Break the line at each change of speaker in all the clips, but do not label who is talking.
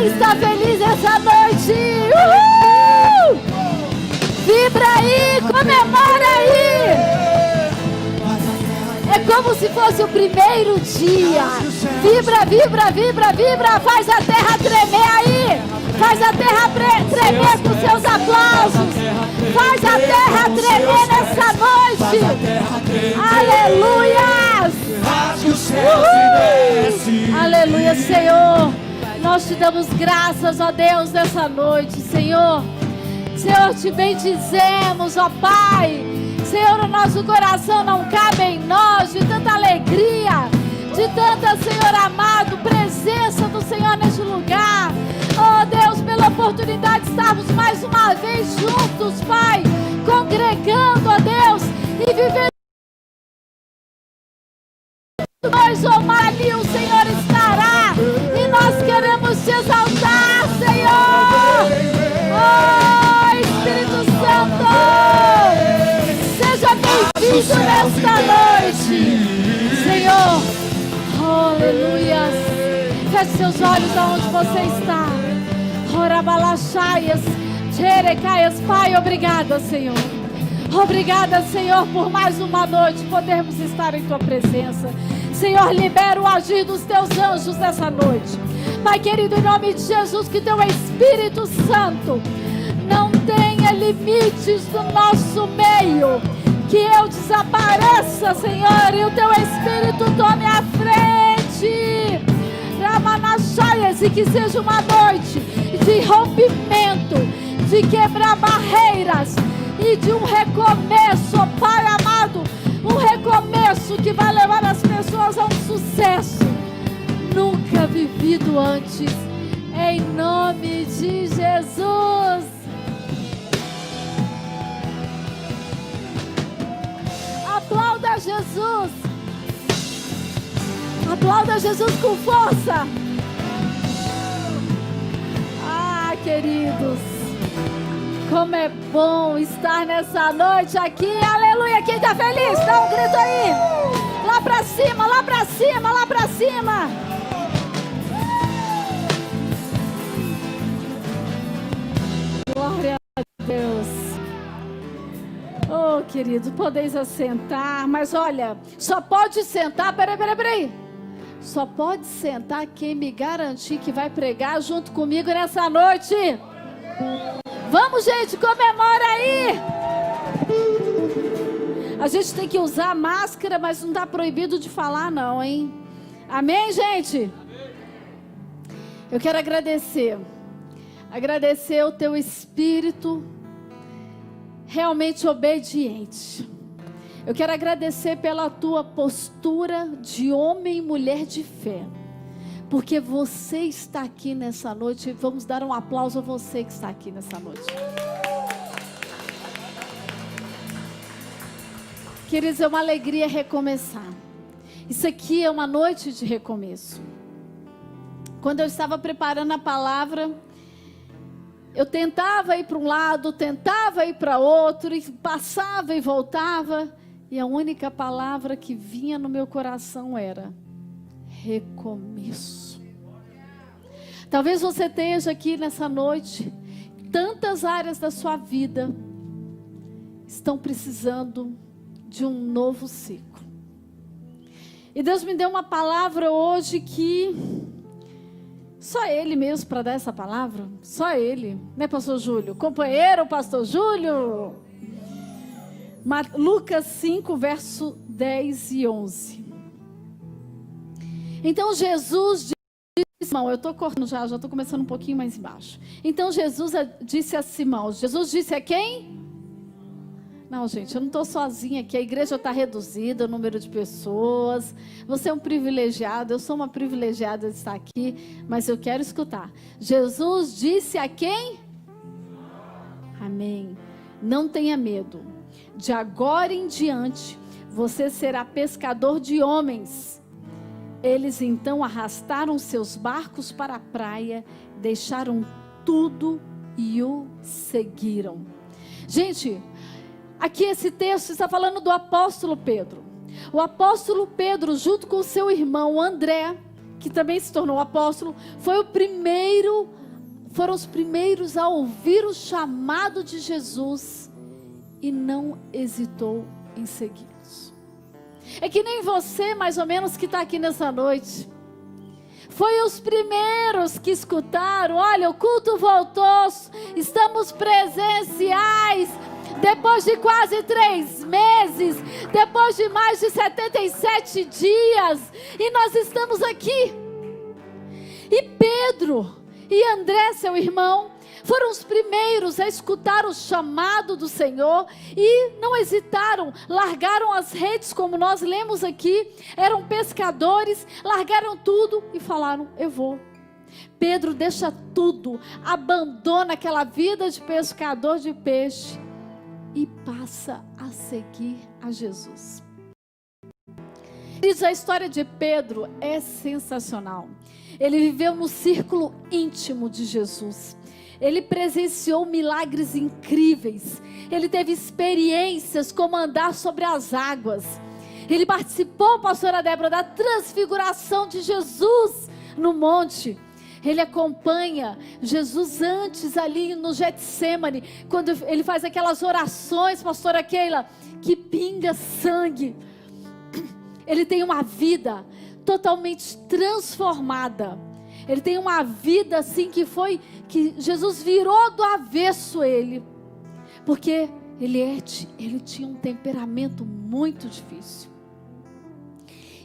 está feliz essa noite? Uhul! Vibra aí, comemora aí. É como se fosse o primeiro dia. Vibra, vibra, vibra, vibra. Faz a terra tremer aí. Faz a terra tremer com seus aplausos. Faz a terra tremer nessa noite. Aleluia. Aleluia, Senhor. Nós te damos graças, ó Deus, nessa noite, Senhor. Senhor, te bendizemos, ó Pai. Senhor, o nosso coração não cabe em nós de tanta alegria, de tanta, Senhor amado, presença do Senhor neste lugar. Oh Deus, pela oportunidade de estarmos mais uma vez juntos, Pai, congregando, ó Deus, e vivendo nós, oh Pai, ali o Senhor estará, e nós queremos te exaltar, Senhor. Oh Espírito Santo, seja bem-vindo nesta noite, Senhor. Aleluia. Feche seus olhos aonde você está. Orabalachaias, Jerecaias. Pai, obrigada, Senhor. Obrigada, Senhor, por mais uma noite podermos estar em tua presença. Senhor, libera o agir dos teus anjos nessa noite. Pai querido, em nome de Jesus, que teu Espírito Santo não tenha limites no nosso meio. Que eu desapareça, Senhor, e o teu Espírito tome a frente. Ramanachaias, e que seja uma noite de rompimento, de quebrar barreiras e de um recomeço, Pai amado. Um recomeço que vai levar as pessoas a um sucesso nunca vivido antes. Em nome de Jesus. Aplauda Jesus. Aplauda Jesus com força. Ah, queridos, como é bom estar nessa noite aqui. Aleluia. Quem está feliz? Dá um grito aí. Lá pra cima, lá pra cima, lá pra cima. Glória a Deus. Oh, querido, podeis assentar. Mas olha, só pode sentar. Peraí. Só pode sentar quem me garantir que vai pregar junto comigo nessa noite. Vamos, gente, comemora aí. A gente tem que usar máscara, mas não está proibido de falar não, hein? Amém, gente? Eu quero agradecer o teu espírito realmente obediente. Eu quero agradecer pela tua postura de homem e mulher de fé. Porque você está aqui nessa noite. Vamos dar um aplauso a você que está aqui nessa noite. Queridos, é uma alegria recomeçar. Isso aqui é uma noite de recomeço. Quando eu estava preparando a palavra, eu tentava ir para um lado, tentava ir para outro, e passava e voltava. E a única palavra que vinha no meu coração era recomeço. Talvez você esteja aqui nessa noite, tantas áreas da sua vida estão precisando de um novo ciclo. E Deus me deu uma palavra hoje que só Ele mesmo para dar essa palavra, só Ele, né, pastor Júlio? Companheiro, pastor Júlio. Lucas 5, verso 10 e 11. Então Jesus disse a Simão, eu estou cortando já estou começando um pouquinho mais embaixo. Então Jesus disse a Simão, Jesus disse a quem? Não, gente, eu não estou sozinha aqui, a igreja está reduzida, o número de pessoas. Você é um privilegiado, eu sou uma privilegiada de estar aqui, mas eu quero escutar. Jesus disse a quem? Amém. Não tenha medo. De agora em diante, você será pescador de homens. Eles então arrastaram seus barcos para a praia, deixaram tudo e o seguiram. Gente, aqui esse texto está falando do apóstolo Pedro. O apóstolo Pedro, junto com seu irmão André, que também se tornou apóstolo, foram os primeiros a ouvir o chamado de Jesus e não hesitou em segui-los. É que nem você, mais ou menos, que está aqui nessa noite. Foi os primeiros que escutaram: olha, o culto voltou, estamos presenciais, depois de quase 3 meses, depois de mais de 77 dias, e nós estamos aqui. E Pedro e André, seu irmão, foram os primeiros a escutar o chamado do Senhor e não hesitaram, largaram as redes, como nós lemos aqui, eram pescadores, largaram tudo e falaram: eu vou. Pedro deixa tudo, abandona aquela vida de pescador de peixe e passa a seguir a Jesus. A história de Pedro é sensacional. Ele viveu no círculo íntimo de Jesus. Ele presenciou milagres incríveis. Ele teve experiências como andar sobre as águas. Ele participou, pastora Débora, da transfiguração de Jesus no monte. Ele acompanha Jesus antes ali no Getsêmani, quando ele faz aquelas orações, pastora Keila, que pinga sangue. Ele tem uma vida totalmente transformada. Ele tem uma vida assim que Jesus virou do avesso ele. Porque ele tinha um temperamento muito difícil.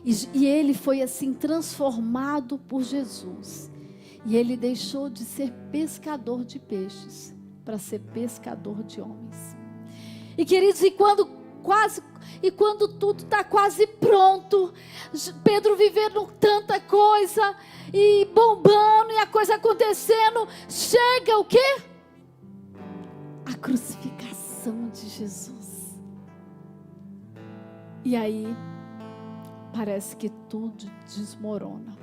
E ele foi assim transformado por Jesus. E ele deixou de ser pescador de peixes para ser pescador de homens. E queridos, e quando tudo está quase pronto, Pedro vivendo tanta coisa, e bombando, e a coisa acontecendo, chega o quê? A crucificação de Jesus. E aí, parece que tudo desmorona.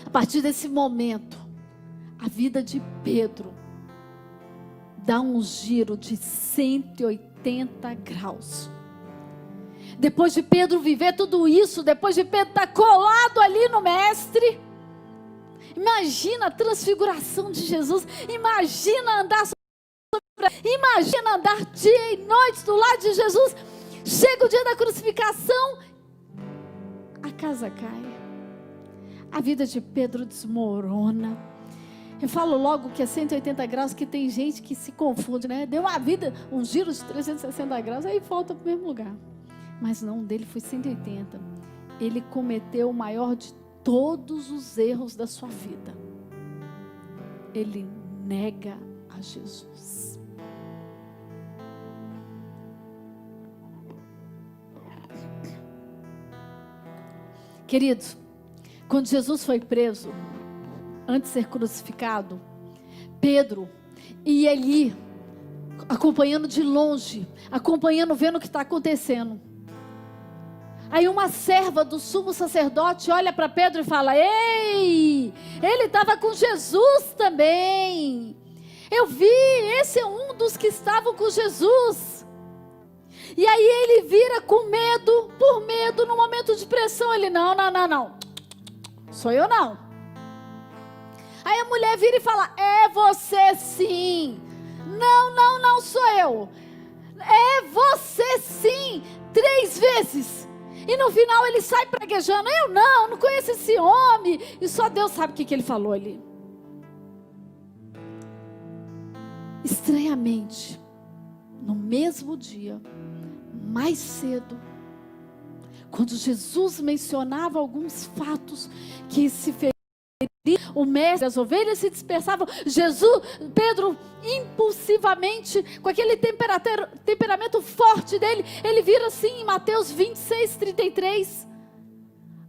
A partir desse momento, a vida de Pedro dá um giro de 180 graus. Depois de Pedro viver tudo isso, depois de Pedro estar colado ali no mestre, imagina a transfiguração de Jesus, imagina andar dia e noite do lado de Jesus. Chega o dia da crucificação, a casa cai, a vida de Pedro desmorona. Eu falo logo que é 180 graus, que tem gente que se confunde, né? Deu uma vida, um giro de 360 graus, aí volta para o mesmo lugar. Mas não, dele foi 180. Ele cometeu o maior de todos os erros da sua vida. Ele nega a Jesus. Queridos, quando Jesus foi preso, antes de ser crucificado, Pedro ia ali, acompanhando de longe, vendo o que está acontecendo. Aí uma serva do sumo sacerdote olha para Pedro e fala: ei, ele estava com Jesus também. Eu vi, esse é um dos que estavam com Jesus. E aí ele vira com medo, por medo, no momento de pressão, ele: não, sou eu não. Aí a mulher vira e fala: é você sim. Não sou eu. É você sim, 3 vezes. E no final ele sai praguejando: eu não conheço esse homem. E só Deus sabe o que ele falou ali. Estranhamente, no mesmo dia, mais cedo, quando Jesus mencionava alguns fatos que se feriam, o mestre, as ovelhas se dispersavam, Pedro, impulsivamente, com aquele temperamento forte dele, ele vira assim em Mateus 26:33.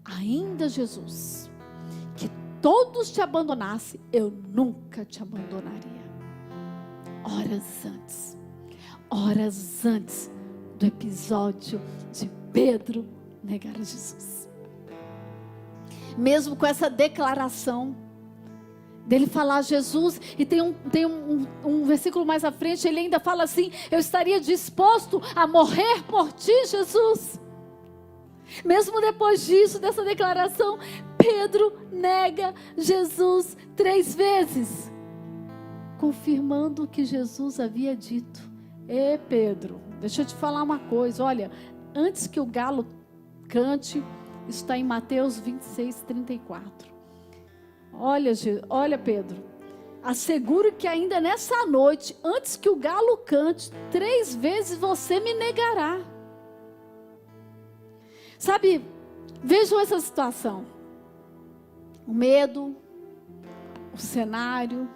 Ainda Jesus, que todos te abandonassem, eu nunca te abandonaria. Horas antes do episódio de Pedro negar a Jesus. Mesmo com essa declaração dele falar Jesus, e tem um versículo mais à frente, ele ainda fala assim: eu estaria disposto a morrer por ti, Jesus. Mesmo depois disso, dessa declaração, Pedro nega Jesus 3 vezes, confirmando o que Jesus havia dito. Pedro, deixa eu te falar uma coisa, olha, antes que o galo cante, isso está em Mateus 26, 34. Olha, Pedro, asseguro que ainda nessa noite, antes que o galo cante, 3 vezes você me negará. Sabe, vejam essa situação. O medo, o cenário,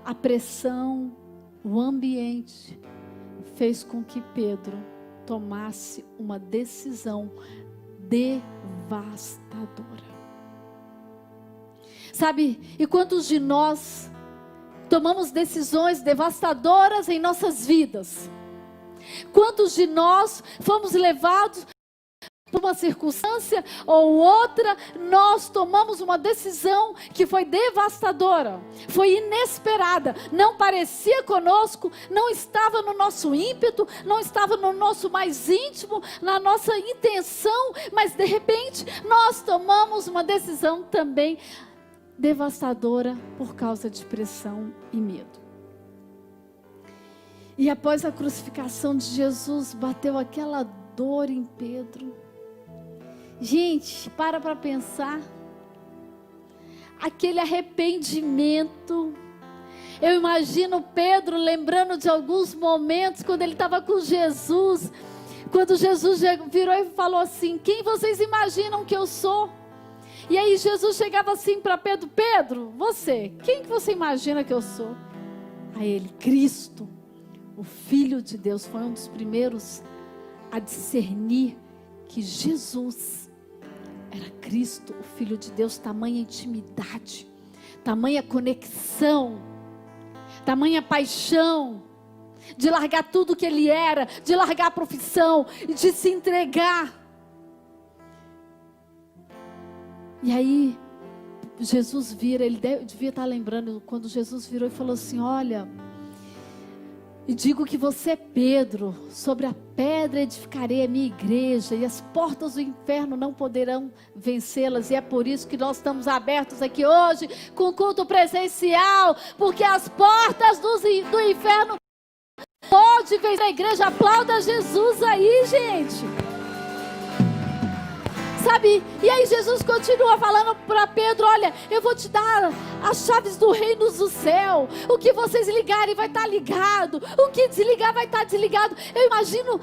a pressão, o ambiente, fez com que Pedro tomasse uma decisão devastadora. Sabe, e quantos de nós tomamos decisões devastadoras em nossas vidas? Quantos de nós fomos levados por uma circunstância ou outra, nós tomamos uma decisão que foi devastadora, foi inesperada, não parecia conosco, não estava no nosso ímpeto, não estava no nosso mais íntimo, na nossa intenção, mas de repente nós tomamos uma decisão também devastadora por causa de pressão e medo. E após a crucificação de Jesus, bateu aquela dor em Pedro. Gente, para pensar, aquele arrependimento. Eu imagino Pedro lembrando de alguns momentos quando ele estava com Jesus, quando Jesus virou e falou assim: quem vocês imaginam que eu sou? E aí Jesus chegava assim para Pedro: Pedro, você, quem que você imagina que eu sou? Aí ele: Cristo, o Filho de Deus. Foi um dos primeiros a discernir que Jesus era Cristo, o Filho de Deus. Tamanha intimidade, tamanha conexão, tamanha paixão, de largar tudo que ele era, de largar a profissão, de se entregar. E aí, Jesus vira, ele devia estar lembrando, quando Jesus virou e falou assim: olha, e digo que você é Pedro, sobre a pedra edificarei a minha igreja, e as portas do inferno não poderão vencê-las. E é por isso que nós estamos abertos aqui hoje, com culto presencial, porque as portas do inferno pode vencer a igreja. Aplauda Jesus aí, gente. Sabe, e aí Jesus continua falando para Pedro: olha, eu vou te dar as chaves do reino do céu. O que vocês ligarem vai estar ligado, o que desligar vai estar desligado. Eu imagino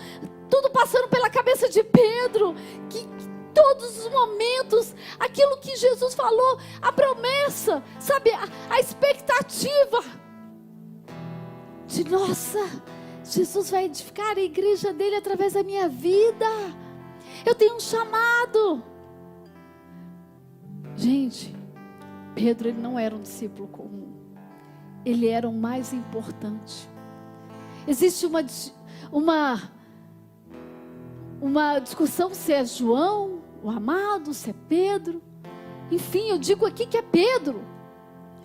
tudo passando pela cabeça de Pedro, que todos os momentos, aquilo que Jesus falou, a promessa, sabe, a expectativa de: nossa, Jesus vai edificar a igreja dele através da minha vida. Eu tenho um chamado. Gente, Pedro, ele não era um discípulo comum. Ele era o mais importante. Existe uma discussão se é João, o amado, se é Pedro. Enfim, eu digo aqui que é Pedro.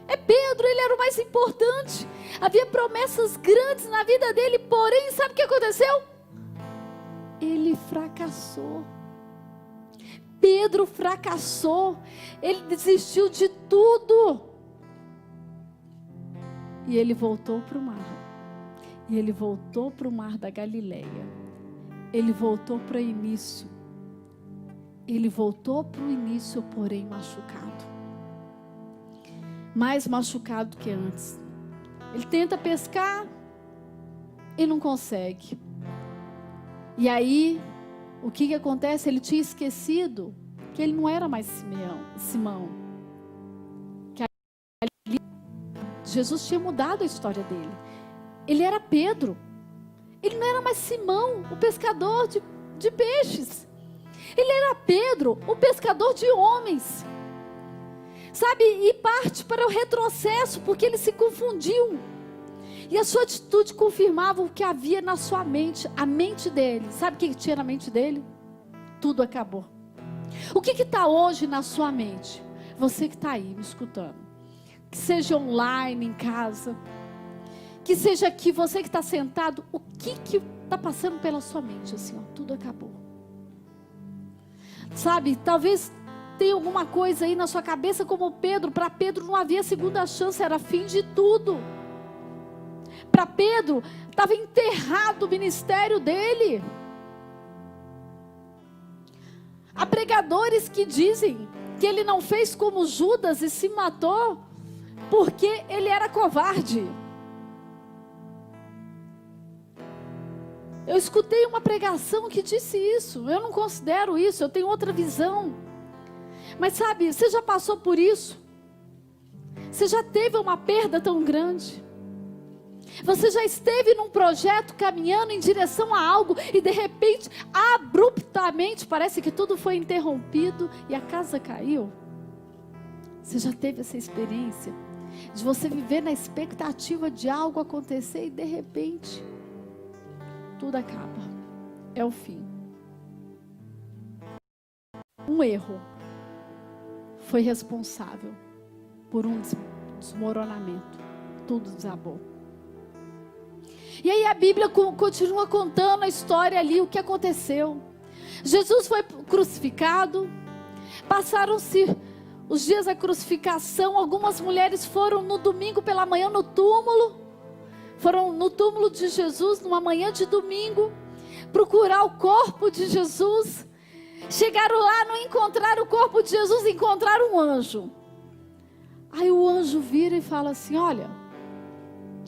É Pedro, ele era o mais importante. Havia promessas grandes na vida dele, porém, sabe o que aconteceu? Ele fracassou. Pedro fracassou. Ele desistiu de tudo. E ele voltou para o mar. E ele voltou para o mar da Galileia. Ele voltou para o início. Ele voltou para o início, porém machucado. Mais machucado que antes. Ele tenta pescar e não consegue. E aí, o que acontece? Ele tinha esquecido que ele não era mais Simão. Que ali, Jesus tinha mudado a história dele. Ele era Pedro. Ele não era mais Simão, o pescador de peixes. Ele era Pedro, o pescador de homens. Sabe, e parte para o retrocesso, porque ele se confundiu. E a sua atitude confirmava o que havia na sua mente, a mente dele. Sabe o que tinha na mente dele? Tudo acabou. O que está hoje na sua mente? Você que está aí me escutando. Que seja online, em casa. Que seja aqui, você que está sentado. O que está passando pela sua mente? Assim, ó, tudo acabou. Sabe, talvez tenha alguma coisa aí na sua cabeça como Pedro. Para Pedro não havia segunda chance, era fim de tudo. Para Pedro, estava enterrado o ministério dele. Há pregadores que dizem que ele não fez como Judas e se matou porque ele era covarde. Eu escutei uma pregação que disse isso. Eu não considero isso, eu tenho outra visão. Mas sabe, você já passou por isso? Você já teve uma perda tão grande? Você já esteve num projeto caminhando em direção a algo e de repente, abruptamente, parece que tudo foi interrompido e a casa caiu? Você já teve essa experiência de você viver na expectativa de algo acontecer e de repente tudo acaba, é o fim. Um erro foi responsável por um desmoronamento, tudo desabou. E aí a Bíblia continua contando a história ali, o que aconteceu. Jesus foi crucificado, passaram-se os dias da crucificação, algumas mulheres foram no domingo pela manhã no túmulo, foram no túmulo de Jesus, numa manhã de domingo, procurar o corpo de Jesus. Chegaram lá, não encontraram o corpo de Jesus, encontraram um anjo. Aí o anjo vira e fala assim: olha,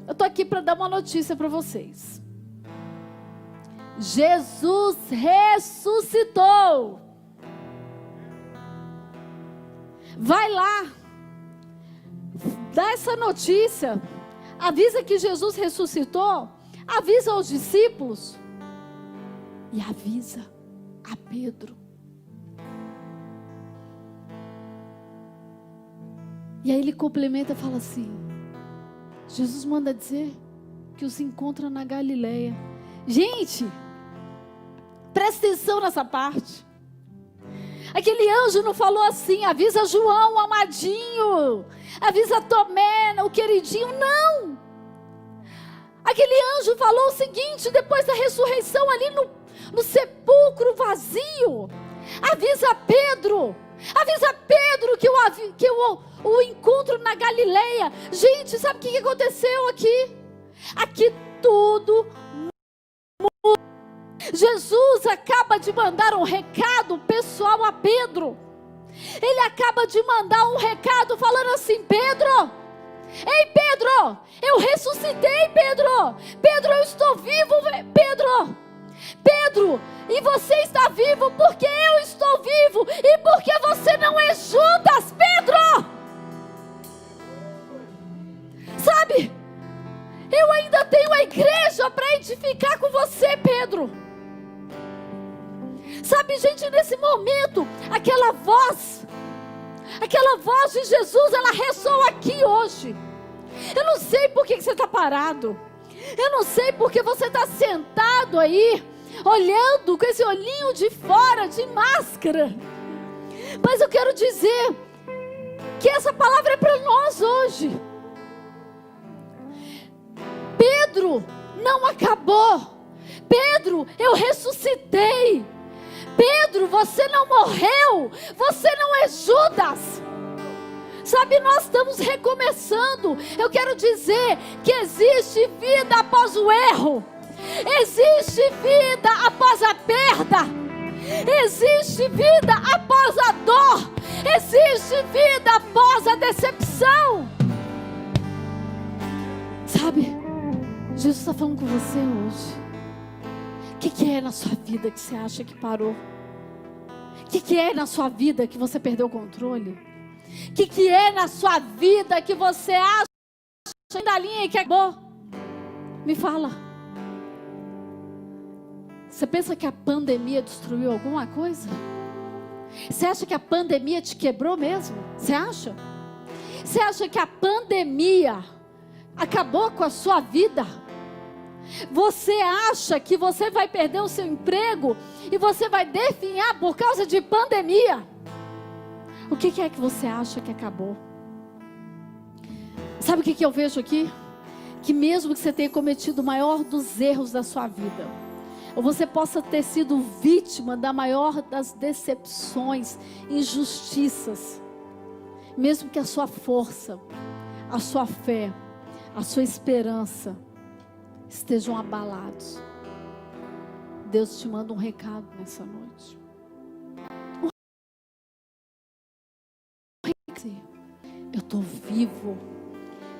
eu estou aqui para dar uma notícia para vocês. Jesus ressuscitou. Vai lá, dá essa notícia. Avisa que Jesus ressuscitou. Avisa aos discípulos. E avisa a Pedro. E aí ele complementa e fala assim: Jesus manda dizer que os encontra na Galileia. Gente, presta atenção nessa parte. Aquele anjo não falou assim: avisa João, o amadinho, avisa Tomé, o queridinho. Não. Aquele anjo falou o seguinte, depois da ressurreição ali no sepulcro vazio: avisa Pedro que o encontro na Galileia. Gente, sabe o que aconteceu aqui? Aqui tudo mudou. Jesus acaba de mandar um recado pessoal a Pedro. Ele acaba de mandar um recado falando assim: Pedro, ei Pedro, eu ressuscitei, Pedro. Pedro, eu estou vivo, Pedro, e você está vivo porque eu estou vivo e porque você não é Judas, Pedro. Sabe, eu ainda tenho a igreja para edificar com você, Pedro. Sabe, gente, nesse momento, aquela voz de Jesus, ela ressoa aqui hoje. Eu não sei por que você está parado. Eu não sei porque você está sentado aí, olhando com esse olhinho de fora, de máscara. Mas eu quero dizer que essa palavra é para nós hoje. Pedro, não acabou. Pedro, eu ressuscitei. Pedro, você não morreu. Você não é Judas. Sabe, nós estamos recomeçando. Eu quero dizer que existe vida após o erro. Existe vida após a perda. Existe vida após a dor. Existe vida após a decepção. Sabe, Jesus está falando com você hoje. O que é na sua vida que você acha que parou? O que é na sua vida que você perdeu o controle? O que é na sua vida que você acha da linha que acabou? Me fala. Você pensa que a pandemia destruiu alguma coisa? Você acha que a pandemia te quebrou mesmo? Você acha? Você acha que a pandemia acabou com a sua vida? Você acha que você vai perder o seu emprego e você vai definhar por causa de pandemia? O que é que você acha que acabou? Sabe o que eu vejo aqui? Que mesmo que você tenha cometido o maior dos erros da sua vida, ou você possa ter sido vítima da maior das decepções, injustiças, mesmo que a sua força, a sua fé, a sua esperança estejam abalados. Deus te manda um recado nessa noite. Eu estou vivo.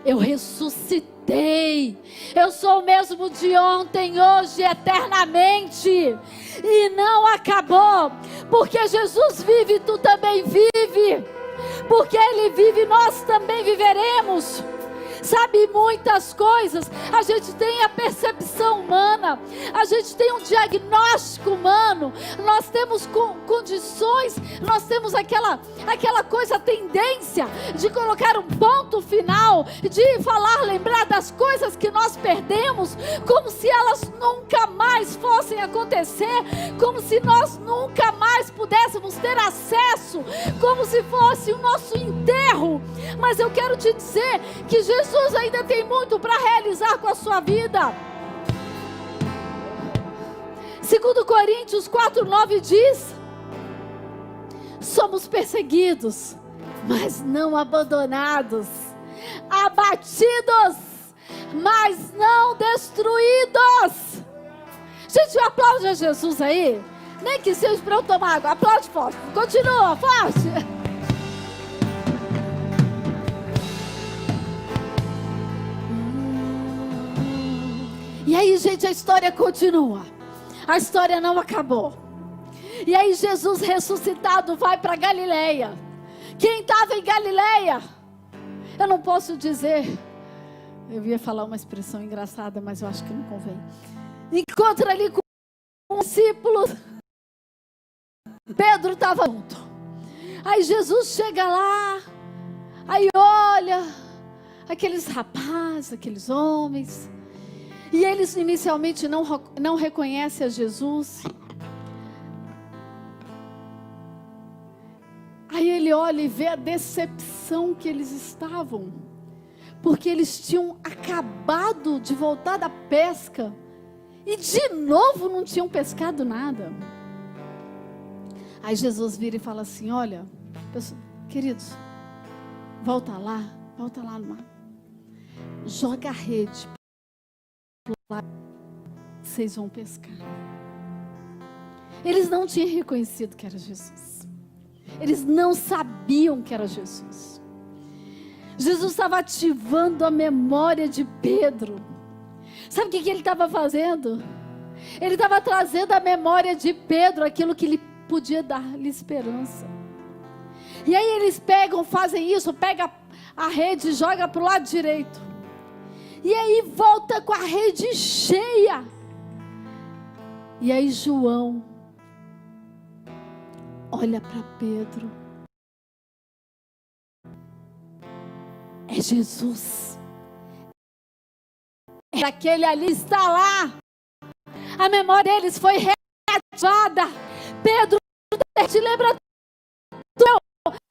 Eu ressuscitei. Eu sou o mesmo de ontem, hoje, eternamente. E não acabou. Porque Jesus vive, tu também vive. Porque Ele vive, nós também viveremos. Sabe, muitas coisas, a gente tem a percepção humana, a gente tem um diagnóstico humano, nós temos condições, nós temos aquela coisa, tendência de colocar um ponto final, de falar, lembrar das coisas que nós perdemos, como se elas nunca mais fossem acontecer, como se nós nunca mais pudéssemos ter acesso, como se fosse o nosso enterro. Mas eu quero te dizer que Jesus ainda tem muito para realizar com a sua vida. 2 Coríntios 4:9 diz: somos perseguidos, mas não abandonados, abatidos, mas não destruídos. Gente, aplaude a Jesus aí, nem que seja para eu tomar água. Aplaude forte, continua forte. E aí, gente, a história continua. A história não acabou. E aí Jesus ressuscitado vai para Galileia. Quem estava em Galileia? Eu não posso dizer. Eu ia falar uma expressão engraçada, mas eu acho que não convém. Encontra ali com os discípulos. Pedro estava junto. Aí Jesus chega lá. Aí olha aqueles rapazes, aqueles homens. E eles inicialmente não reconhecem a Jesus. Aí ele olha e vê a decepção que eles estavam. Porque eles tinham acabado de voltar da pesca. E de novo não tinham pescado nada. Aí Jesus vira e fala assim: olha, queridos, volta lá no mar. Joga a rede. Vocês vão pescar. Eles não tinham reconhecido que era Jesus. Eles não sabiam que era Jesus. Jesus estava ativando a memória de Pedro. Sabe o que ele estava fazendo? Ele estava trazendo à memória de Pedro aquilo que lhe podia dar-lhe esperança. E aí eles fazem isso, pega a rede e joga para o lado direito. E aí volta com a rede cheia. E aí João olha para Pedro. É Jesus. É aquele ali, está lá. A memória deles foi reativada. Pedro, te lembra?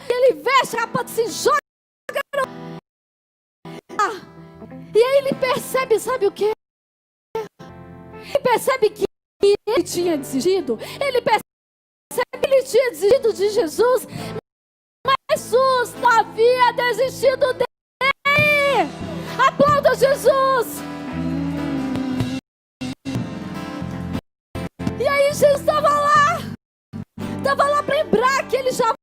Ele veste a capa, se joga. E aí ele percebe, sabe o que? Ele percebe que ele tinha desistido. Ele percebe que ele tinha desistido de Jesus. Mas Jesus não havia desistido dele. Aplauda Jesus. E aí Jesus estava lá para lembrar que ele já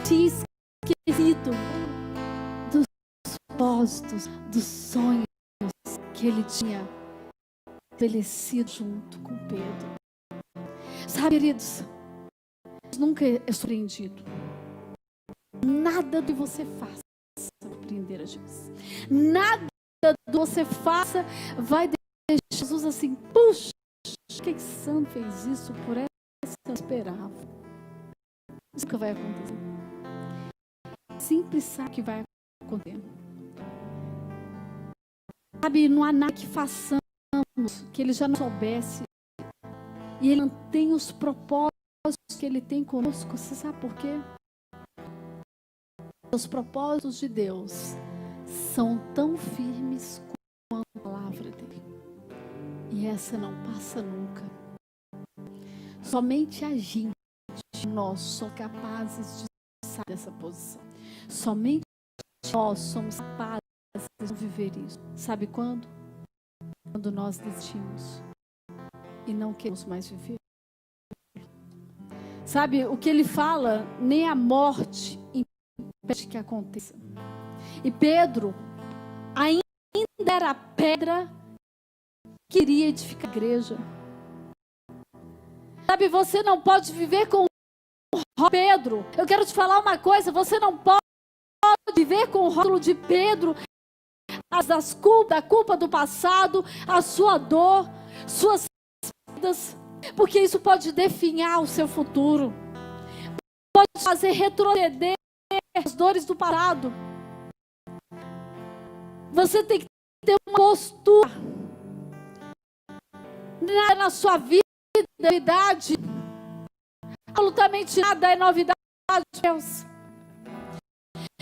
tinha esquecido dos propósitos, dos sonhos que ele tinha estabelecido junto com Pedro. Sabe, queridos, nunca é surpreendido. Nada do que você faça vai surpreender a Jesus. Nada do que você faça vai deixar Jesus assim, puxa, que santo fez isso por essa eu esperava. Isso que vai acontecer. Simples sabe que vai acontecer. Sabe, não há nada que façamos que ele já não soubesse. E ele mantém os propósitos que ele tem conosco. Você sabe por quê? Os propósitos de Deus são tão firmes quanto a palavra dele. E essa não passa nunca. Somente a gente, nós somos capazes de sair dessa posição. Somente nós somos capazes de viver isso. Sabe quando? Quando nós desistimos e não queremos mais viver. Sabe, o que ele fala, nem a morte impede que aconteça. E Pedro ainda era a pedra que iria edificar a igreja. Sabe, você não pode viver com Pedro. Eu quero te falar uma coisa, você não pode viver com o rótulo de Pedro, a culpa do passado, a sua dor, suas perdas, porque isso pode definhar o seu futuro, pode fazer retroceder as dores do passado. Você tem que ter uma postura. Nada na sua vida é novidade, absolutamente nada é novidade de Deus.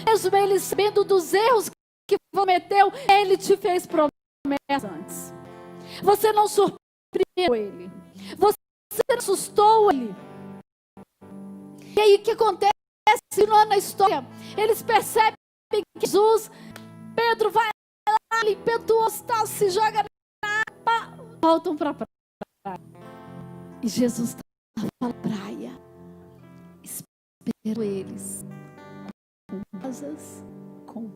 Mesmo ele sabendo dos erros que cometeu, ele te fez promessas antes. Você não surpreendeu ele, você não assustou ele. E aí o que acontece na história? Eles percebem que Jesus, Pedro vai lá, impetuoso, se joga na água, voltam para a praia. E Jesus estava na praia, esperou eles com asas, com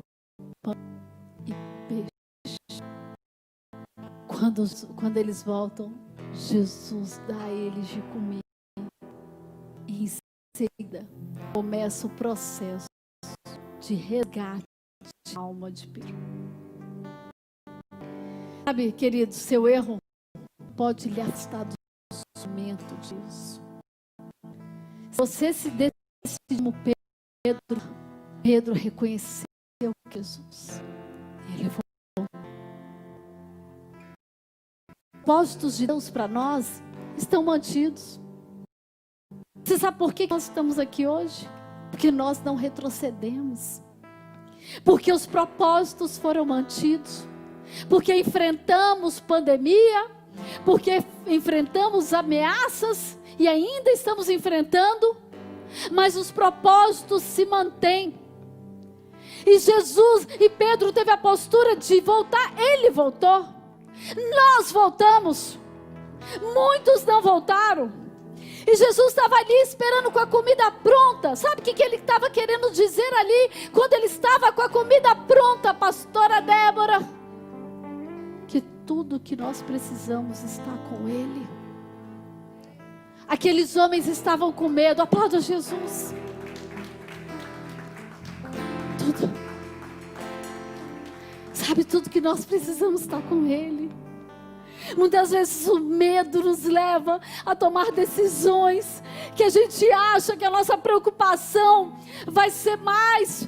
pão e peixe. Quando eles voltam, Jesus dá a eles de comer. E em seguida começa o processo de resgate de alma de Pedro. Sabe, querido, seu erro pode lhe afastar do sofrimento disso. Se você se decidir como Pedro reconheceu Jesus. Ele voltou. Os propósitos de Deus para nós estão mantidos. Você sabe por que nós estamos aqui hoje? Porque nós não retrocedemos. Porque os propósitos foram mantidos. Porque enfrentamos pandemia. Porque enfrentamos ameaças. E ainda estamos enfrentando. Mas os propósitos se mantêm. E Jesus e Pedro teve a postura de voltar. Ele voltou. Nós voltamos. Muitos não voltaram. E Jesus estava ali esperando com a comida pronta. Sabe o que ele estava querendo dizer ali? Quando ele estava com a comida pronta, pastora Débora? Que tudo que nós precisamos está com Ele. Aqueles homens estavam com medo. Aplauda Jesus. Tudo. Sabe, tudo que nós precisamos está com Ele. Muitas vezes o medo nos leva a tomar decisões que a gente acha que a nossa preocupação vai ser mais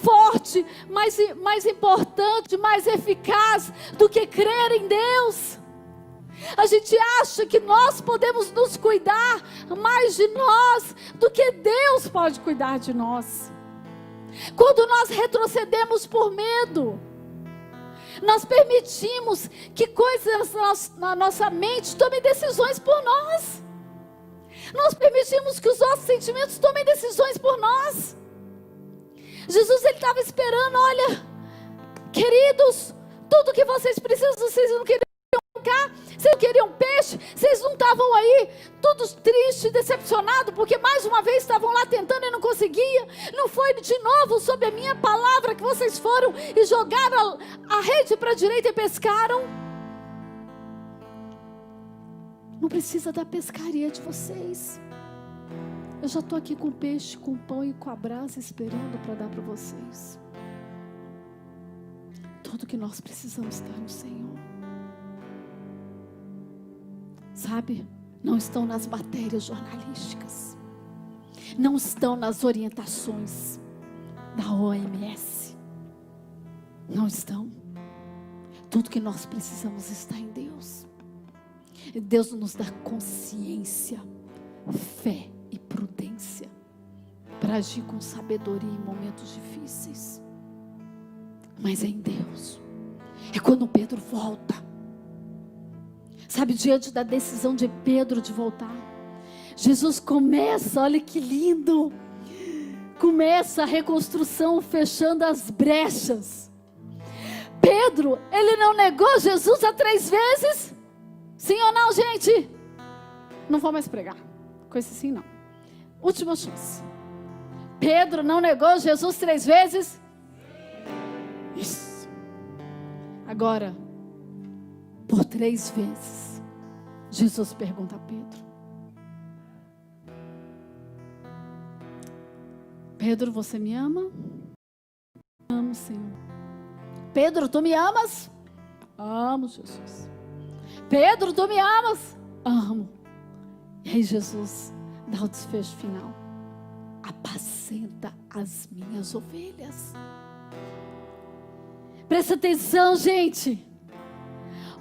forte, mais importante, mais eficaz do que crer em Deus. A gente acha que nós podemos nos cuidar mais de nós do que Deus pode cuidar de nós. Quando nós retrocedemos por medo, nós permitimos que coisas na nossa mente tomem decisões por nós. Nós permitimos que os nossos sentimentos tomem decisões por nós. Jesus, ele estava esperando, olha, queridos, tudo que vocês precisam, vocês não queriam cá, vocês não queriam peixe, vocês não estavam aí, todos tristes, decepcionados, porque mais uma vez estavam lá tentando e não conseguiam. Não foi de novo sob a minha palavra que vocês foram e jogaram a rede para a direita e pescaram? Não precisa da pescaria de vocês. Eu já estou aqui com o peixe, com o pão e com a brasa esperando para dar para vocês. Tudo que nós precisamos está no Senhor. Sabe, não estão nas matérias jornalísticas, não estão nas orientações da OMS, não estão. Tudo que nós precisamos está em Deus. Deus nos dá consciência, fé e prudência para agir com sabedoria em momentos difíceis. Mas é em Deus. É quando Pedro volta. Sabe, diante da decisão de Pedro de voltar, Jesus começa, olha que lindo, começa a reconstrução, fechando as brechas. Pedro, ele não negou Jesus 3 vezes? Sim ou não, gente? Não vou mais pregar com esse sim, não. Última chance. Pedro não negou Jesus 3 vezes? Isso. Agora, por 3 vezes, Jesus pergunta a Pedro: Pedro, você me ama? Amo, Senhor. Pedro, tu me amas? Amo, Jesus. Pedro, tu me amas? Amo. E aí Jesus dá o desfecho final: apacenta as minhas ovelhas. Presta atenção, gente.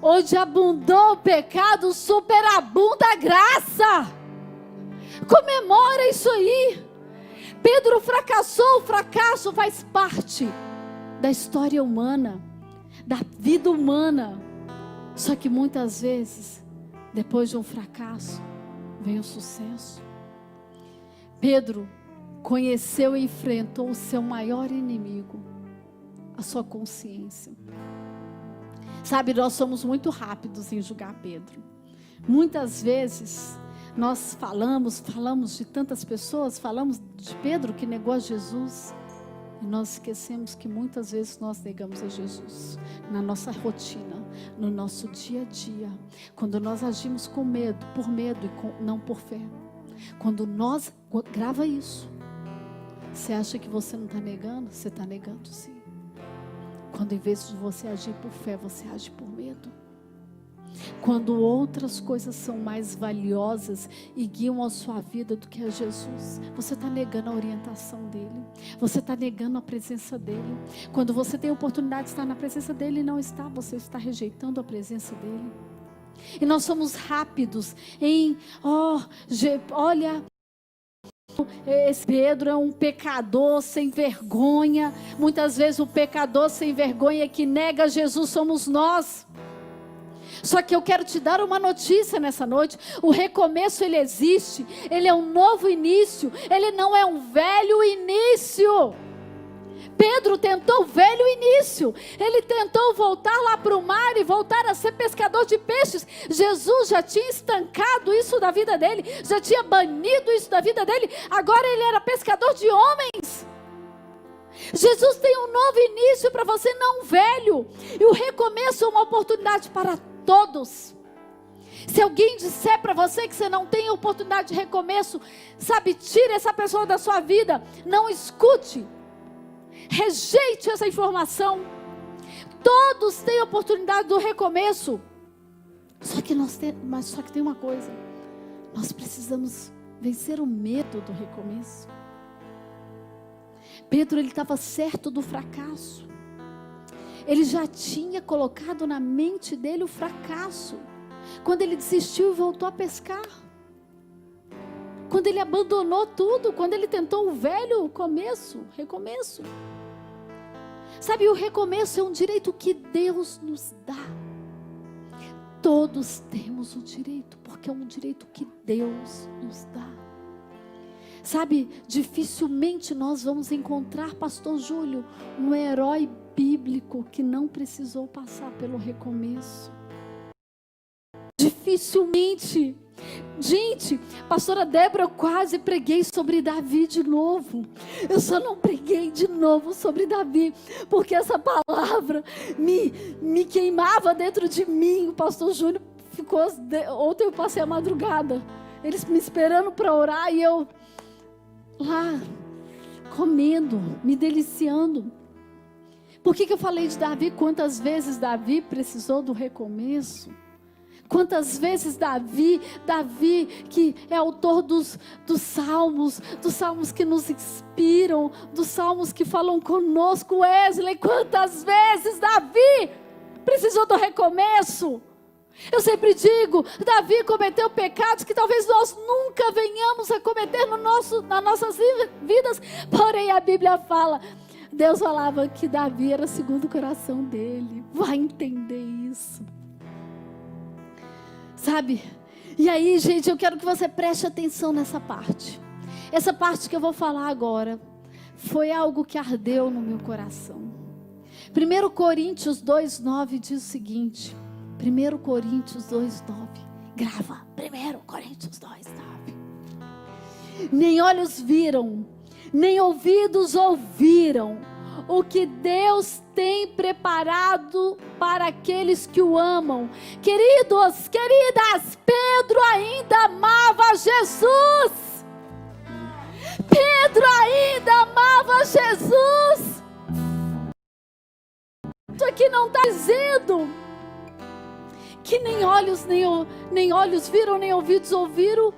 Onde abundou o pecado, superabunda a graça. Comemora isso aí. Pedro fracassou. O fracasso faz parte da história humana, da vida humana. Só que muitas vezes, depois de um fracasso, vem o sucesso. Pedro conheceu e enfrentou o seu maior inimigo, a sua consciência. Sabe, nós somos muito rápidos em julgar Pedro. Muitas vezes nós falamos de tantas pessoas, falamos de Pedro que negou a Jesus, e nós esquecemos que muitas vezes nós negamos a Jesus na nossa rotina, no nosso dia a dia, quando nós agimos com medo, por medo e não por fé. Quando nós, grava isso, você acha que você não está negando? Você está negando, sim. Quando em vez de você agir por fé, você age por medo. Quando outras coisas são mais valiosas e guiam a sua vida do que a Jesus, você está negando a orientação dele, você está negando a presença dele. Quando você tem a oportunidade de estar na presença dele e não está, você está rejeitando a presença dele. E nós somos rápidos em, olha, esse Pedro é um pecador sem vergonha. Muitas vezes o pecador sem vergonha que nega Jesus somos nós. Só que eu quero te dar uma notícia nessa noite: o recomeço ele existe, ele é um novo início, ele não é um velho início. Pedro tentou o velho início, ele tentou voltar lá para o mar e voltar a ser pescador de peixes. Jesus já tinha estancado isso da vida dele, já tinha banido isso da vida dele, agora ele era pescador de homens. Jesus tem um novo início para você, não um velho, e o recomeço é uma oportunidade para todos. Se alguém disser para você que você não tem oportunidade de recomeço, sabe, tire essa pessoa da sua vida, não escute. Rejeite essa informação. Todos têm oportunidade do recomeço. Só que tem uma coisa: nós precisamos vencer o medo do recomeço. Pedro, ele estava certo do fracasso. Ele já tinha colocado na mente dele o fracasso, quando ele desistiu e voltou a pescar, quando ele abandonou tudo, quando ele tentou o velho recomeço. Sabe, o recomeço é um direito que Deus nos dá. Todos temos o direito, porque é um direito que Deus nos dá. Sabe, dificilmente nós vamos encontrar, pastor Júlio, um herói bíblico que não precisou passar pelo recomeço. Dificilmente. Gente, pastora Débora, eu quase preguei sobre Davi de novo. Eu só não preguei de novo sobre Davi, porque essa palavra me queimava dentro de mim. O pastor Júlio ficou, ontem eu passei a madrugada, eles me esperando para orar, e eu lá, comendo, me deliciando. Por que eu falei de Davi? Quantas vezes Davi precisou do recomeço? Quantas vezes Davi que é autor dos salmos que nos inspiram, dos salmos que falam conosco, Wesley, quantas vezes Davi precisou do recomeço? Eu sempre digo, Davi cometeu pecados que talvez nós nunca venhamos a cometer nas nossas vidas, porém a Bíblia fala, Deus falava que Davi era segundo o coração dele. Vai entender isso. Sabe? E aí, gente, eu quero que você preste atenção nessa parte. Essa parte que eu vou falar agora foi algo que ardeu no meu coração. 1 Coríntios 2:9 diz o seguinte. 1 Coríntios 2:9. Grava. 1 Coríntios 2:9. Nem olhos viram, nem ouvidos ouviram o que Deus tem preparado para aqueles que o amam. Queridos, queridas, Pedro ainda amava Jesus. Pedro ainda amava Jesus. Isso aqui não está dizendo que nem olhos viram, nem ouvidos ouviram.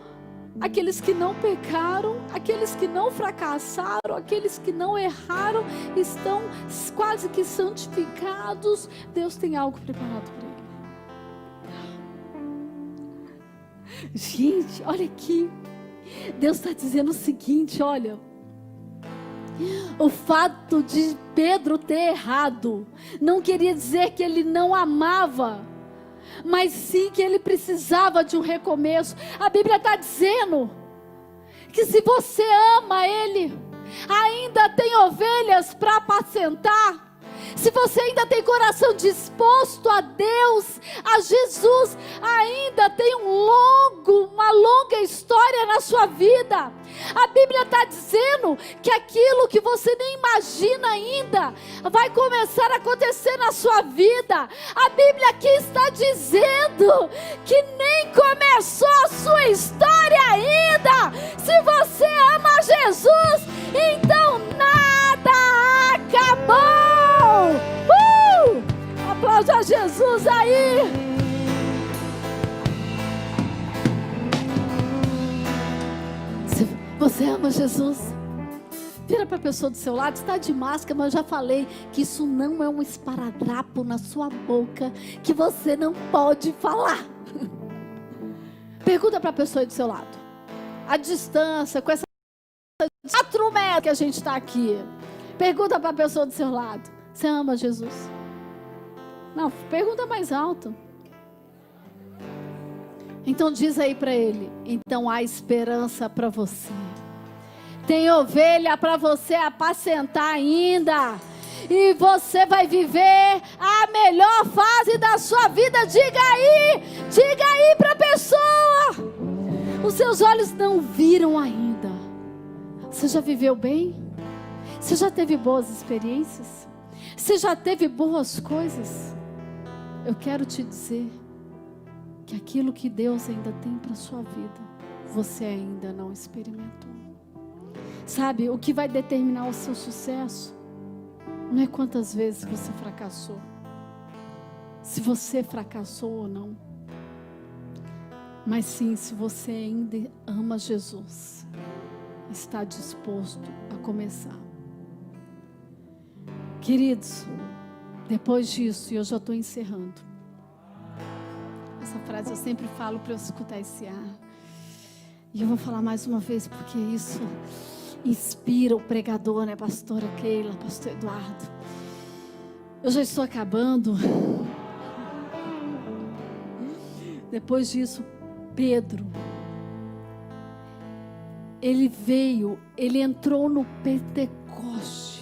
Aqueles que não pecaram, aqueles que não fracassaram, aqueles que não erraram, estão quase que santificados. Deus tem algo preparado para ele. Gente, olha aqui. Deus está dizendo o seguinte, olha. O fato de Pedro ter errado não queria dizer que ele não amava, mas sim que ele precisava de um recomeço. A Bíblia está dizendo que se você ama Ele, ainda tem ovelhas para apacentar. Se você ainda tem coração disposto a Deus, a Jesus, ainda tem uma longa história na sua vida. A Bíblia está dizendo que aquilo que você nem imagina ainda vai começar a acontecer na sua vida. A Bíblia aqui está dizendo que nem começou a sua história ainda. Se você ama Jesus, então nada acabou. Aplaude a Jesus aí. Se você ama Jesus, vira para a pessoa do seu lado. Está de máscara, mas eu já falei que isso não é um esparadrapo na sua boca que você não pode falar. Pergunta para a pessoa do seu lado. A distância, com essa 4 metros que a gente está aqui. Pergunta para a pessoa do seu lado. Você ama Jesus? Não, pergunta mais alto. Então diz aí para ele. Então há esperança para você. Tem ovelha para você apacentar ainda. E você vai viver a melhor fase da sua vida. Diga aí para a pessoa. Os seus olhos não viram ainda. Você já viveu bem? Você já teve boas experiências? Você já teve boas coisas? Eu quero te dizer que aquilo que Deus ainda tem para a sua vida, você ainda não experimentou. Sabe, o que vai determinar o seu sucesso não é quantas vezes você fracassou, se você fracassou ou não, mas sim se você ainda ama Jesus, está disposto a começar. Queridos, depois disso, e eu já estou encerrando. Essa frase eu sempre falo para eu escutar esse ar. E eu vou falar mais uma vez, porque isso inspira o pregador, né? Pastora Keila, pastor Eduardo. Eu já estou acabando. Depois disso, Pedro, ele entrou no Pentecoste.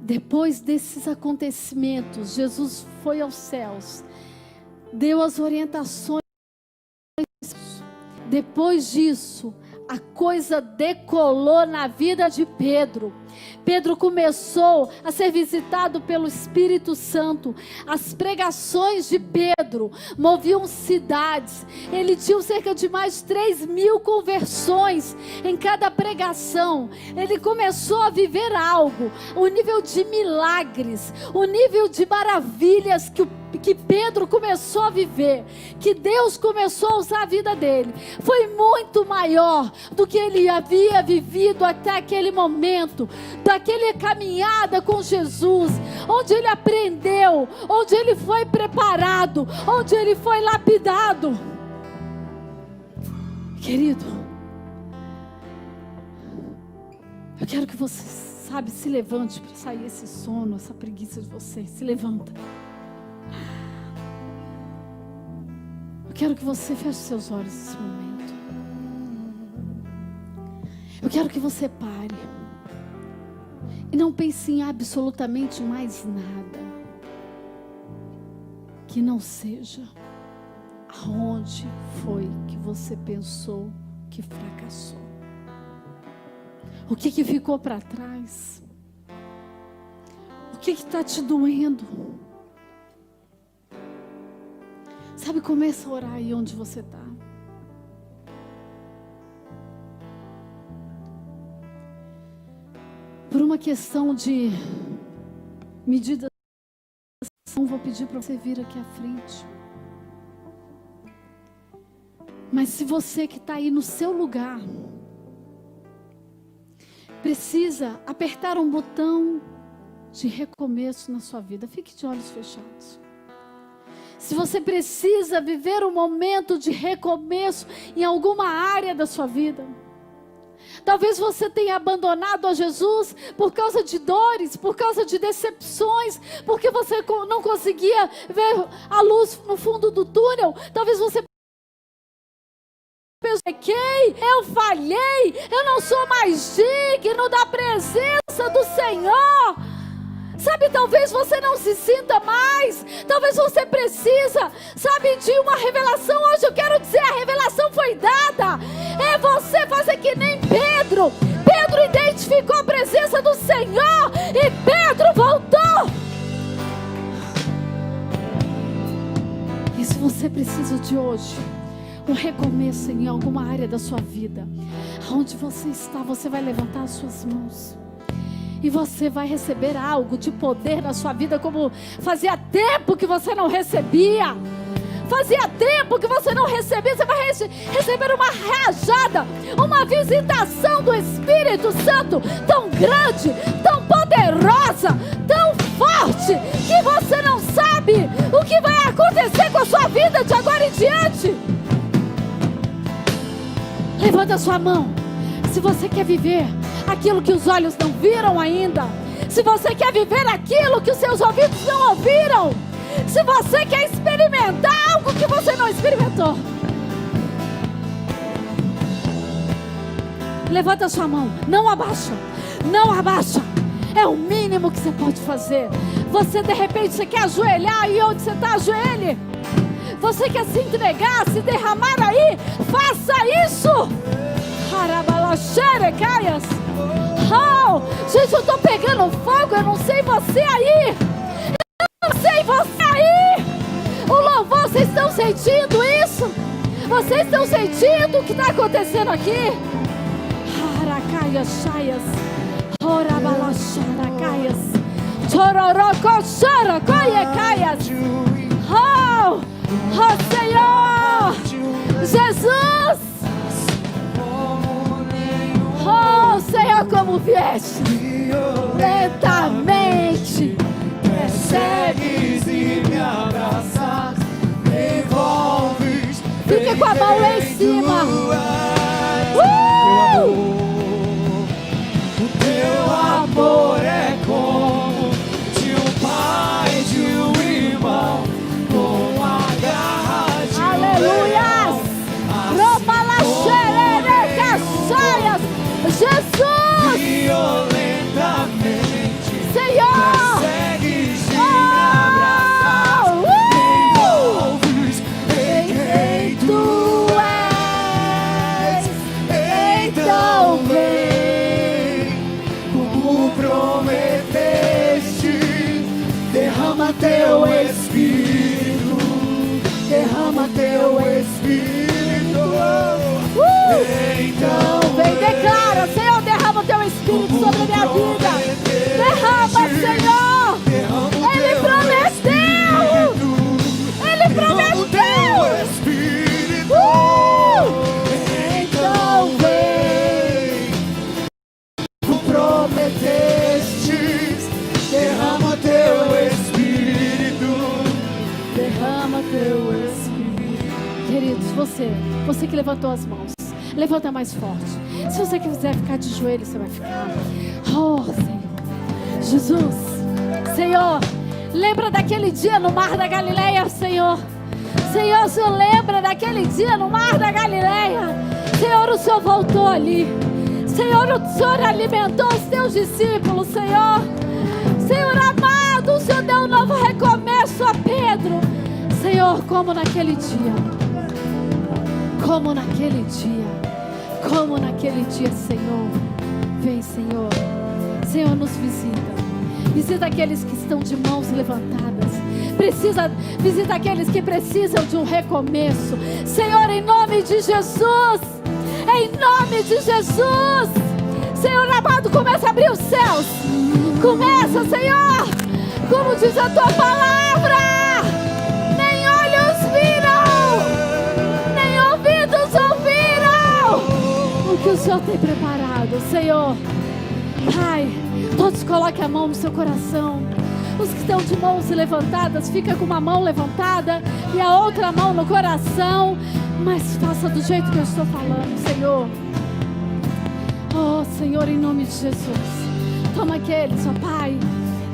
Depois desses acontecimentos, Jesus foi aos céus, deu as orientações. Depois disso, a coisa decolou na vida de Pedro. Pedro começou a ser visitado pelo Espírito Santo. As pregações de Pedro moviam cidades. Ele tinha cerca de mais de 3.000 conversões em cada pregação. Ele começou a viver algo, o nível de milagres, o nível de maravilhas que Pedro começou a viver, que Deus começou a usar a vida dele, foi muito maior do que ele havia vivido até aquele momento, daquela caminhada com Jesus, onde ele aprendeu, onde ele foi preparado, onde ele foi lapidado. Querido, eu quero que você, se levante para sair esse sono, essa preguiça de você. Se levanta. Eu quero que você feche seus olhos nesse momento. Eu quero que você pare e não pense em absolutamente mais nada que não seja aonde foi que você pensou que fracassou. O que ficou para trás? O que está te doendo? Sabe, começa a orar aí onde você está. Por uma questão de medidas, vou pedir para você vir aqui à frente. Mas se você que está aí no seu lugar precisa apertar um botão de recomeço na sua vida, fique de olhos fechados. Se você precisa viver um momento de recomeço em alguma área da sua vida, talvez você tenha abandonado a Jesus por causa de dores, por causa de decepções, porque você não conseguia ver a luz no fundo do túnel. Talvez você pequei, eu falhei, eu não sou mais digno da presença do Senhor. Sabe, talvez você não se sinta mais, talvez você precisa, sabe, de uma revelação. Hoje eu quero dizer, a revelação foi dada. É você fazer que nem Pedro. Pedro identificou a presença do Senhor e Pedro voltou. E se você precisa de hoje um recomeço em alguma área da sua vida, onde você está, você vai levantar as suas mãos e você vai receber algo de poder na sua vida, como fazia tempo que você não recebia. Fazia tempo que você não recebia. Você vai receber uma rajada, uma visitação do Espírito Santo tão grande, tão poderosa, tão forte, que você não sabe o que vai acontecer com a sua vida de agora em diante. Levanta a sua mão. Se você quer viver aquilo que os olhos não viram ainda, se você quer viver aquilo que os seus ouvidos não ouviram, se você quer experimentar algo que você não experimentou, levanta a sua mão. Não abaixa, não abaixa. É o mínimo que você pode fazer. Você de repente você quer ajoelhar aí onde você está, ajoelhe. Você quer se entregar, se derramar aí, faça isso. Oh, gente, eu estou pegando fogo. Eu não sei você aí. Eu não sei você aí. O louvor, vocês estão sentindo isso? Vocês estão sentindo o que está acontecendo aqui? Oh, oh Senhor Jesus, oh Senhor, como vieste lentamente, persegues e me abraças, me envolves. Fique com a mão lá em cima. O teu amor é como de um pai, de um irmão, com a garra de aleluias. Roma la xerere caçaias. Jesus, violentamente, Senhor, persegues e me abraças, me envolves em quem tu és. Então vem, como prometeste, derrama teu Espírito, derrama teu Espírito. Então vem, declara, Senhor, derrama o teu Espírito sobre a minha vida. Derrama, Senhor. Ele prometeu. Ele prometeu. Então vem, tu prometeste, derrama teu Espírito, derrama teu Espírito. Queridos, você que levantou as mãos, levanta mais forte. Se você quiser ficar de joelho, você vai ficar. Oh, Senhor Jesus, Senhor, lembra daquele dia no mar da Galileia, Senhor, Senhor, o Senhor lembra daquele dia no mar da Galileia. Senhor, o Senhor voltou ali. Senhor, o Senhor alimentou os teus discípulos, Senhor. Senhor amado, o Senhor deu um novo recomeço a Pedro. Senhor, como naquele dia. Como naquele dia. Como naquele dia, Senhor. Vem, Senhor. Senhor, nos visita. Visita aqueles que estão de mãos levantadas. Visita aqueles que precisam de um recomeço. Senhor, em nome de Jesus. Em nome de Jesus. Senhor amado, começa a abrir os céus. Começa, Senhor. Como diz a tua palavra. Nem olhos viram, nem ouvidos ouviram o que o Senhor tem preparado, Senhor. Pai, todos coloquem a mão no seu coração. Os que estão de mãos levantadas, fica com uma mão levantada e a outra mão no coração. Mas faça do jeito que eu estou falando, Senhor. Oh, Senhor, em nome de Jesus. Toma aqueles, ó Pai,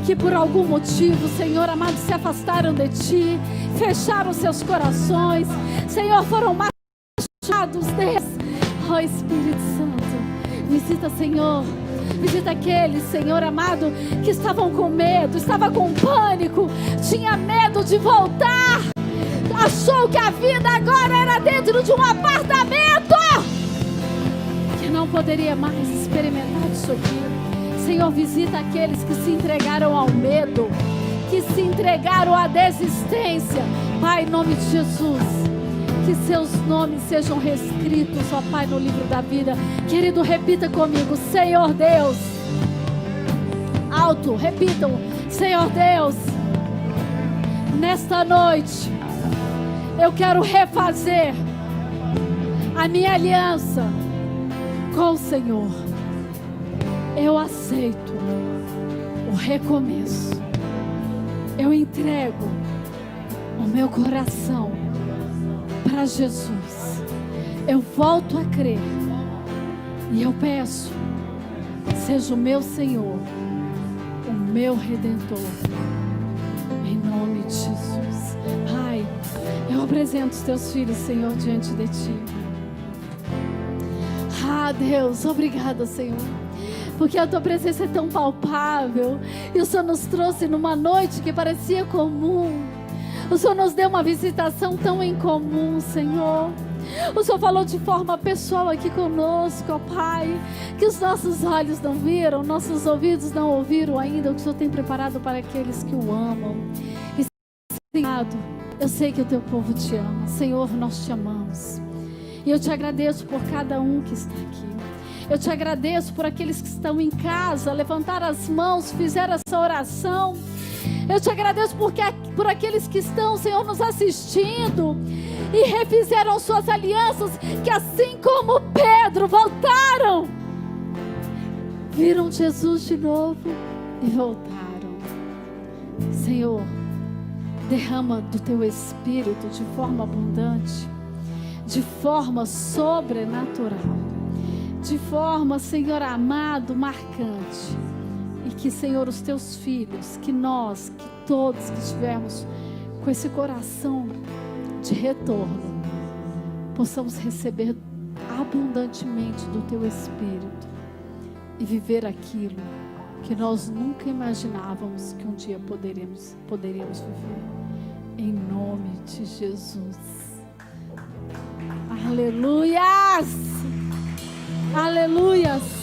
que por algum motivo, Senhor amado, se afastaram de Ti, fecharam seus corações, Senhor, foram machucados deles. Oh, Espírito Santo, visita, Senhor. Visita aqueles, Senhor amado, que estavam com medo, estavam com pânico, tinha medo de voltar, achou que a vida agora era dentro de um apartamento, que não poderia mais experimentar isso aqui. Senhor, visita aqueles que se entregaram ao medo, que se entregaram à desistência. Pai, em nome de Jesus, que seus nomes sejam reescritos, ó Pai, no livro da vida. Querido, repita comigo: Senhor Deus. Alto, repitam: Senhor Deus, nesta noite eu quero refazer a minha aliança com o Senhor. Eu aceito o recomeço. Eu entrego o meu coração para Jesus. Eu volto a crer e eu peço, seja o meu Senhor, o meu Redentor, em nome de Jesus. Pai, eu apresento os teus filhos, Senhor, diante de Ti. Ah, Deus, obrigada, Senhor, porque a Tua presença é tão palpável e o Senhor nos trouxe numa noite que parecia comum. O Senhor nos deu uma visitação tão incomum, Senhor. O Senhor falou de forma pessoal aqui conosco, ó Pai, que os nossos olhos não viram, nossos ouvidos não ouviram ainda o que o Senhor tem preparado para aqueles que o amam. E, Senhor, eu sei que o Teu povo te ama. Senhor, nós te amamos. E eu te agradeço por cada um que está aqui. Eu te agradeço por aqueles que estão em casa, levantaram as mãos, fizeram essa oração. Eu te agradeço por aqueles que estão, Senhor, nos assistindo e refizeram suas alianças, que assim como Pedro voltaram, viram Jesus de novo e voltaram. Senhor, derrama do Teu Espírito de forma abundante, de forma sobrenatural, de forma, Senhor amado, marcante. E que, Senhor, os Teus filhos, que nós, que todos que estivermos com esse coração de retorno, possamos receber abundantemente do Teu Espírito e viver aquilo que nós nunca imaginávamos que um dia poderíamos viver. Em nome de Jesus. Aleluias! Aleluias!